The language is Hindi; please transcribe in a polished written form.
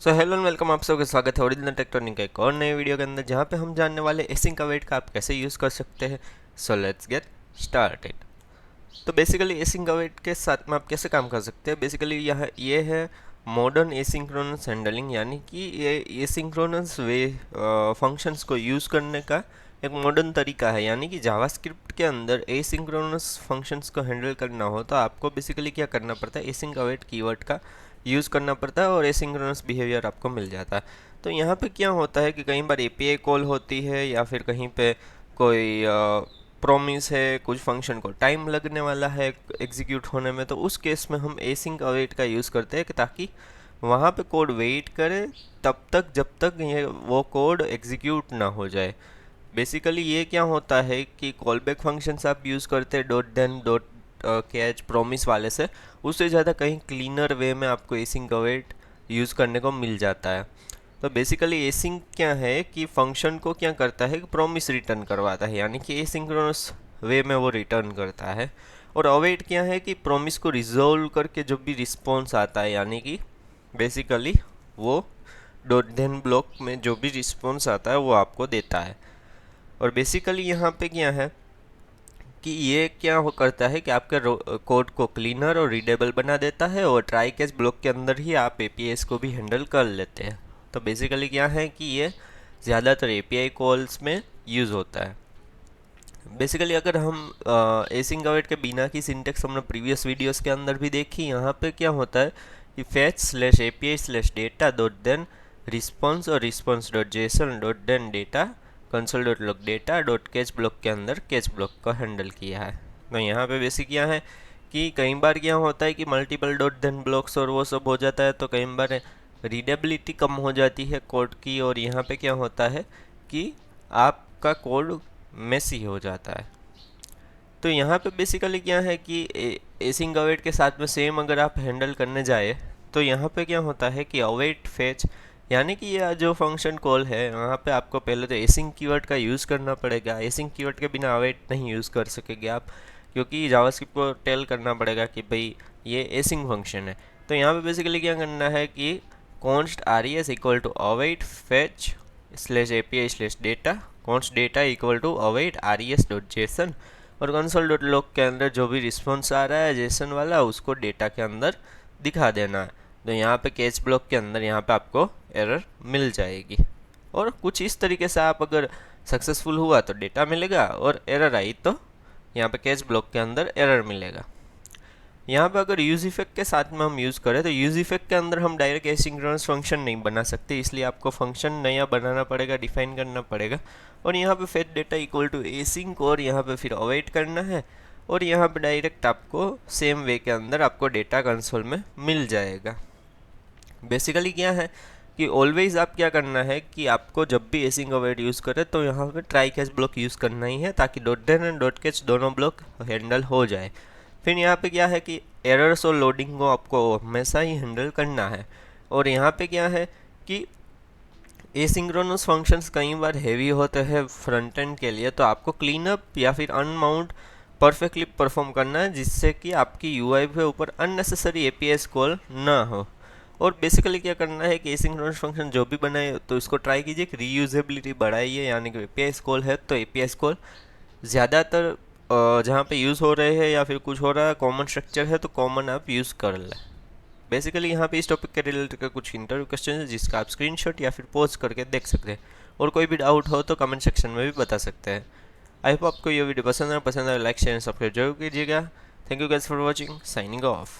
सो हेलो एंड वेलकम, आप सबका स्वागत है ओरिजिनल टेक्ट्रॉनिक का एक और नए वीडियो के अंदर, जहाँ पे हम जानने वाले एसिंक अवेट का आप कैसे यूज़ कर सकते हैं। So let's get started. तो बेसिकली एसिंक अवेट के साथ में आप कैसे काम कर सकते हैं। बेसिकली ये है मॉडर्न एसिंक्रोनस हैंडलिंग, यानी कि ये एसिंक्रोनस वे फंक्शंस को यूज़ करने का एक मॉडर्न तरीका है। यानी कि जावास्क्रिप्ट के अंदर एसिंक्रोनस फंक्शंस को हैंडल करना हो तो आपको बेसिकली क्या करना पड़ता है, एसिंक अवेट कीवर्ड का यूज़ करना पड़ता है और एसिंक्रोनस बिहेवियर आपको मिल जाता है। तो यहाँ पे क्या होता है कि कई बार एपीआई कॉल होती है या फिर कहीं पे कोई प्रॉमिस है, कुछ फंक्शन को टाइम लगने वाला है एग्जीक्यूट होने में, तो उस केस में हम एसिंक अवेट का यूज़ करते हैं कि ताकि वहाँ पे कोड वेट करे तब तक जब तक ये वो कोड एग्जीक्यूट ना हो जाए। बेसिकली ये क्या होता है कि कॉल बैक फंक्शंस आप यूज़ करते हैं dot then dot catch promise वाले से, उससे ज़्यादा कहीं क्लीनर वे में आपको एसिंक अवेट यूज़ करने को मिल जाता है। तो बेसिकली एसिंक क्या है कि फंक्शन को क्या करता है कि प्रॉमिस रिटर्न करवाता है, यानी कि एसिंक्रोनस वे में वो रिटर्न करता है। और अवेट क्या है कि प्रॉमिस को रिजोल्व करके जो भी रिस्पॉन्स आता है, यानी कि बेसिकली वो डॉट देन ब्लॉक में जो भी रिस्पॉन्स आता है वो आपको देता है। और बेसिकली यहाँ पे क्या है कि ये क्या हो करता है कि आपके कोड को क्लीनर और रीडेबल बना देता है, और ट्राई कैच ब्लॉक के अंदर ही आप एपीआईस को भी हैंडल कर लेते हैं। तो बेसिकली क्या है कि ये ज़्यादातर एपीआई कॉल्स में यूज़ होता है। बेसिकली अगर हम एसिंक अवेट के बिना की सिंटेक्स हमने प्रीवियस वीडियोस के अंदर भी देखी, यहाँ पे क्या होता है कि fetch slash API slash data dot then response और response dot JSON dot then data console dot log data dot catch block के अंदर कैच ब्लॉक को हैंडल किया है। तो यहाँ पे बेसिक क्या है कि कई बार क्या होता है कि मल्टीपल डॉट देन ब्लॉक्स और वो सब हो जाता है, तो कई बार रीडेबिलिटी कम हो जाती है कोड की, और यहाँ पे क्या होता है कि आपका कोड मेसी हो जाता है। तो यहाँ पे बेसिकली क्या है कि एसिंक अवेट के साथ में सेम अगर आप हैंडल करने जाए तो यहाँ पे क्या होता है कि अवेट फेच, यानी कि यह जो फंक्शन कॉल है वहाँ पे आपको पहले तो एसिंक कीवर्ड का यूज़ करना पड़ेगा। एसिंक कीवर्ड के बिना अवेट नहीं यूज़ कर सकेंगे आप, क्योंकि जावास्क्रिप्ट को टेल करना पड़ेगा कि भाई ये एसिंक फंक्शन है। तो यहाँ पे बेसिकली क्या करना है कि const R E S equal to await fetch slash A P I slash data const data equal to await R E S dot JSON, और कंसोल डॉट लॉग के अंदर जो भी रिस्पॉन्स आ रहा है जेसन वाला उसको डेटा के अंदर दिखा देना है। तो यहाँ पे कैच ब्लॉक के अंदर यहाँ पे आपको एरर मिल जाएगी, और कुछ इस तरीके से आप अगर सक्सेसफुल हुआ तो डेटा मिलेगा, और एरर आई तो यहाँ पे कैच ब्लॉक के अंदर एरर मिलेगा। यहाँ पे अगर यूज इफेक्ट के साथ में हम यूज़ करें तो यूज इफेक्ट के अंदर हम डायरेक्ट एसिंक्रोनस फंक्शन नहीं बना सकते, इसलिए आपको फंक्शन नया बनाना पड़ेगा, डिफाइन करना पड़ेगा। और यहाँ पे fetch data equal to async, और यहाँ पे फिर अवेट करना है, और यहाँ पे डायरेक्ट आपको सेम वे के अंदर आपको डेटा कंसोल में मिल जाएगा। बेसिकली क्या है कि ऑलवेज आप क्या करना है कि आपको जब भी एसिंक अवेट यूज़ करें तो यहाँ पे ट्राई कैच ब्लॉक यूज़ करना ही है, ताकि dot then and dot catch दोनों ब्लॉक हैंडल हो जाए। फिर यहाँ पे क्या है कि एरर्स और लोडिंग को आपको हमेशा ही हैंडल करना है। और यहाँ पे क्या है कि एसिंक्रोनस फंक्शंस कई बार हैवी होते हैं फ्रंट एंड के लिए, तो आपको क्लीन अप या फिर अनमाउंट परफेक्टली परफॉर्म करना है, जिससे कि आपकी यूआई के ऊपर अननेसेसरी एपीएस कॉल ना हो। और बेसिकली क्या करना है कि एसिंक्रोनस फंक्शन जो भी बनाए तो इसको ट्राई कीजिए कि रीयूजेबिलिटी बढ़ाइए, यानी कि एपीएस कॉल है तो एपीएस कॉल ज़्यादातर जहाँ पे यूज़ हो रहे हैं या फिर कुछ हो रहा है कॉमन स्ट्रक्चर है तो कॉमन आप यूज़ कर लें। बेसिकली यहाँ पे इस टॉपिक के रिलेटेड का कुछ इंटरव्यू क्वेश्चन है जिसका आप स्क्रीनशॉट या फिर पोज करके देख सकते हैं, और कोई भी डाउट हो तो कमेंट सेक्शन में भी बता सकते हैं। आई होप आपको ये वीडियो पसंद है लाइक शेयर सब्सक्राइब जरूर कीजिएगा। Thank you guys for watching, signing off.